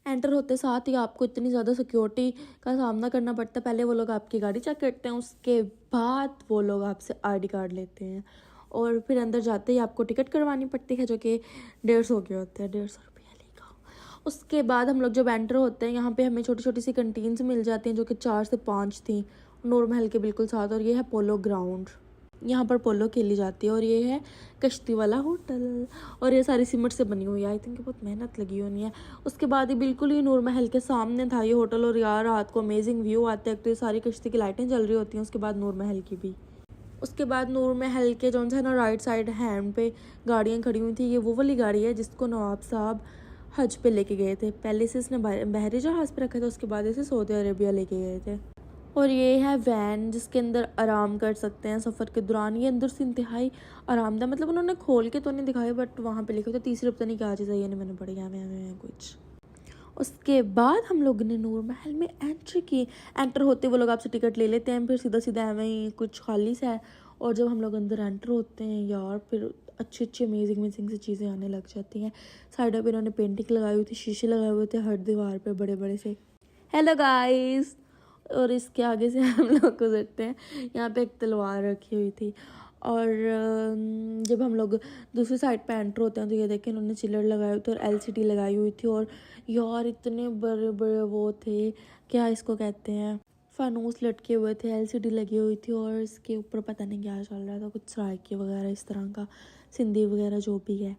Enter होते साथ ही आपको इतनी ज़्यादा सिक्योरिटी का सामना करना पड़ता है। पहले वो लोग आपकी गाड़ी चेक करते हैं, उसके बाद वो लोग आपसे आईडी कार्ड लेते हैं और फिर अंदर जाते ही आपको टिकट करवानी पड़ती है, जो कि 150 के होते हैं, 150 रुपया लेगा। उसके बाद हम लोग जब एंटर होते हैं, यहाँ पे हमें छोटी छोटी सी कंटीन्स मिल जाती हैं, जो कि 4 से 5 थी नूर महल के बिल्कुल साथ। और ये है पोलो ग्राउंड, यहाँ पर पोलो खेली जाती है। और ये है कश्ती वाला होटल, और ये सारी सीमेंट से बनी हुई है। आई थिंक बहुत मेहनत लगी होनी है। उसके बाद ही बिल्कुल ही नूर महल के सामने था ये होटल। और यार रात को अमेजिंग व्यू आते हैं, तो ये सारी कश्ती की लाइटें जल रही होती हैं, उसके बाद नूर महल की भी। उसके बाद नूर महल के जो है ना राइट साइड हैंड पे गाड़ियाँ खड़ी हुई थी। ये वो वाली गाड़ी है जिसको नवाब साहब हज पे लेके गए थे। पहले से इसने बहरी जहाज़ पे रखा था, उसके बाद इसे सऊदी अरेबिया लेके गए थे। और ये है वैन, जिसके अंदर आराम कर सकते हैं सफ़र के दौरान। ये अंदर से इंतहाई आरामदायक, मतलब उन्होंने खोल के तो नहीं दिखाया, बट वहाँ पे लिखा था 30 रुपये नहीं, क्या चीज़ है ये नहीं मैंने पढ़ी हमें कुछ। उसके बाद हम लोग ने नूर महल में एंट्री की। एंटर होते वो लोग आपसे टिकट ले लेते हैं, फिर सीधा सीधा हमें ही कुछ खाली सा है। और जब हम लोग अंदर एंटर होते हैं यार, फिर अच्छी अच्छी अमेजिंग सी चीज़ें आने लग जाती हैं। साइड पर इन्होंने पेंटिंग लगाई हुई थी, शीशे लगाए हुए थे हर दीवार पे बड़े बड़े से, हेलो गाइस। और इसके आगे से हम लोग गुजरते हैं, यहाँ पे एक तलवार रखी हुई थी। और जब हम लोग दूसरी साइड पे एंटर होते हैं, तो ये देखें इन्होंने चिल्लर लगाए हुए थे और एलसीडी लगाई हुई थी। और यार इतने बड़े बड़े वो थे, क्या इसको कहते हैं, फानूस लटके हुए थे, एलसीडी लगी हुई थी। और इसके ऊपर पता नहीं क्या चल रहा था, कुछ सराइकी वगैरह इस तरह का, सिंधी वगैरह जो भी है।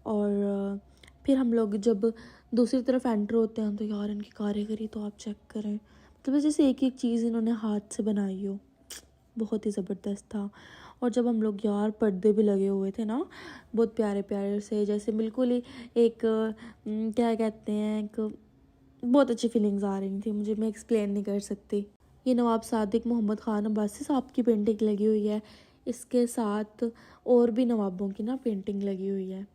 और फिर हम लोग जब दूसरी तरफ एंटर होते हैं, तो यार इनकी कारीगरी तो आप चेक करें, मतलब जैसे एक एक चीज़ इन्होंने हाथ से बनाई हो, बहुत ही ज़बरदस्त था। और जब हम लोग यार पर्दे भी लगे हुए थे ना, बहुत प्यारे प्यारे से, जैसे बिल्कुल ही एक क्या कहते हैं, एक बहुत अच्छी फीलिंग्स आ रही थी मुझे, मैं एक्सप्लेन नहीं कर सकती। ये नवाब सादिक मोहम्मद ख़ान अब्बासी साहब की पेंटिंग लगी हुई है। इसके साथ और भी नवाबों की ना पेंटिंग लगी हुई है।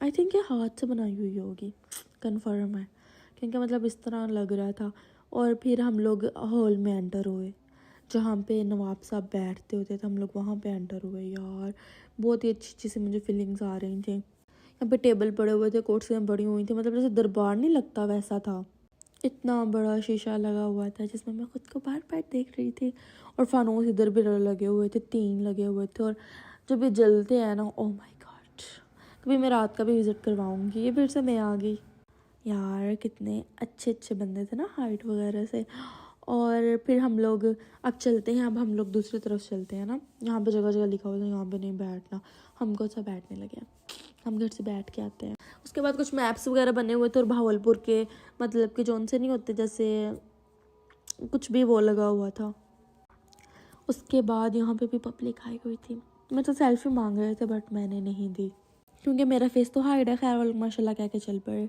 आई थिंक ये हाथ से बनाई हुई होगी, कन्फर्म है, क्योंकि मतलब इस तरह लग रहा था। और फिर हम लोग हॉल में एंटर हुए, जहाँ पे नवाब साहब बैठते होते थे, हम लोग वहाँ पे एंटर हुए। यार बहुत ही अच्छी अच्छी सी मुझे फीलिंग्स आ रही थी। यहाँ पे टेबल पड़े हुए थे, कुर्सियाँ पड़ी हुई थी, मतलब जैसे दरबार नहीं लगता वैसा था। इतना बड़ा शीशा लगा हुआ था जिसमें मैं खुद को बार बार देख रही थी। और फानूस इधर भी लगे हुए थे, 3 लगे हुए थे। और जब ये जलते हैं ना, ओ माय गॉड, कभी मैं रात का भी विज़िट करवाऊँगी। ये फिर से मैं आ गई। यार कितने अच्छे अच्छे बंदे थे ना हाइट वगैरह से। और फिर हम लोग अब चलते हैं, अब हम लोग दूसरी तरफ चलते हैं ना, यहाँ पे जगह जगह लिखा हुआ था यहाँ पे नहीं बैठना, हमको अच्छा बैठने लगे, हम घर से बैठ के आते हैं। उसके बाद कुछ मैप्स वगैरह बने हुए थे, और भावलपुर के मतलब कि जो उनसे नहीं होते, जैसे कुछ भी वो लगा हुआ था। उसके बाद यहाँ पे भी पब्लिक आई हुई थी, मैं तो सेल्फी मांग रहे थे बट मैंने नहीं दी, क्योंकि मेरा फेस तो हाइड है। खैर वाले माशाल्लाह कह के चल पड़े।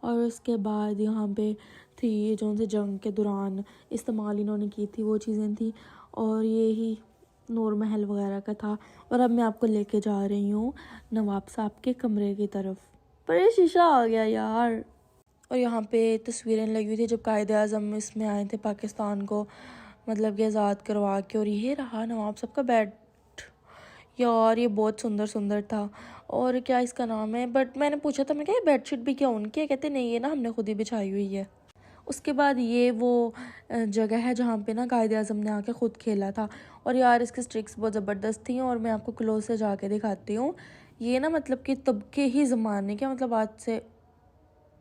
और उसके बाद यहाँ पे थी जो उनसे जंग के दौरान इस्तेमाल इन्होंने की थी वो चीज़ें थी। और ये ही नूर महल वगैरह का था। और अब मैं आपको लेके जा रही हूँ नवाब साहब के कमरे की तरफ। पर ये शीशा आ गया यार। और यहाँ पे तस्वीरें लगी हुई थी जब कायदे आज़म इसमें आए थे पाकिस्तान को मतलब कि आज़ाद करवा के। और ये रहा नवाब साहब का बेड। यार ये बहुत सुंदर सुंदर था। और क्या इसका नाम है, बट मैंने पूछा था, मैं क्या ये बेडशीट भी क्या उनकी है, कहते नहीं, ये ना हमने खुद ही बिछाई हुई है। उसके बाद ये वो जगह है जहाँ पे ना कायदे आज़म ने आके ख़ुद खेला था। और यार इसकी स्ट्रिक्स बहुत ज़बरदस्त थी, और मैं आपको क्लोज से जाके दिखाती हूँ। ये ना मतलब कि तब के ही ज़माने के, मतलब आज से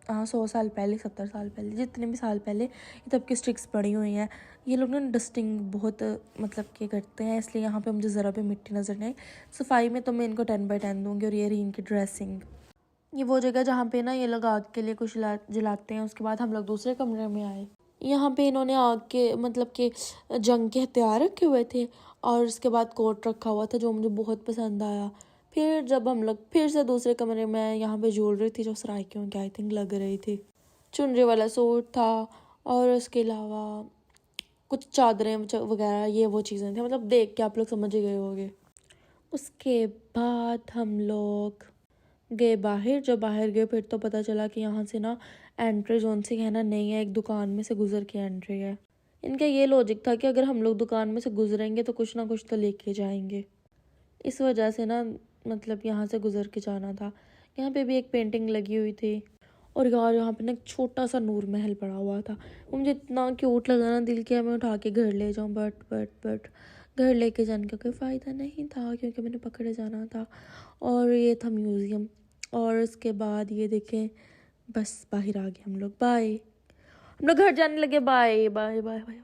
100 साल पहले, 70 साल पहले, जितने भी साल पहले, ये तब की स्ट्रिक्स पड़ी हुई हैं। ये लोग ना डस्टिंग बहुत मतलब के करते हैं, इसलिए यहाँ पे मुझे ज़रा भी मिट्टी नज़र नहीं आई। सफाई में तो मैं इनको 10/10 दूँगी। और ये रही इनकी ड्रेसिंग। ये वो जगह जहाँ पे ना ये लोग आग के लिए कुछ जलाते हैं। उसके बाद हम लोग दूसरे कमरे में आए, यहाँ पे इन्होंने आग के मतलब के जंग के हथियार रखे हुए थे। और उसके बाद कोट रखा हुआ था जो मुझे बहुत पसंद आया। फिर जब हम लोग फिर से दूसरे कमरे में आए, यहाँ पे ज्वेलरी थी जो सराइकियों की आई थिंक लग रही थी, चुनरी वाला सूट था। और उसके अलावा कुछ चादरें वगैरह, ये वो चीज़ें थी, मतलब देख के आप लोग समझ ही गए होंगे। उसके बाद हम लोग गए बाहर। जब बाहर गए फिर तो पता चला कि यहाँ से ना एंट्री जोन से कहना नहीं है, एक दुकान में से गुजर के एंट्री है। इनका ये लॉजिक था कि अगर हम लोग दुकान में से गुजरेंगे तो कुछ ना कुछ तो लेके जाएंगे, इस वजह से ना मतलब यहाँ से गुजर के जाना था। यहाँ पे भी एक पेंटिंग लगी हुई थी। और यार यहाँ पे ना एक छोटा सा नूर महल पड़ा हुआ था, वो मुझे इतना क्यूट लगा ना, दिल किया मैं उठा के घर ले जाऊँ, बट घर लेके जाने का कोई फ़ायदा नहीं था क्योंकि मैंने पकड़े जाना था। और ये था म्यूज़ियम, और उसके बाद ये देखें, बस बाहर आ गए हम लोग, बाय, हम लोग घर जाने लगे, बाय बाय बाय बाय।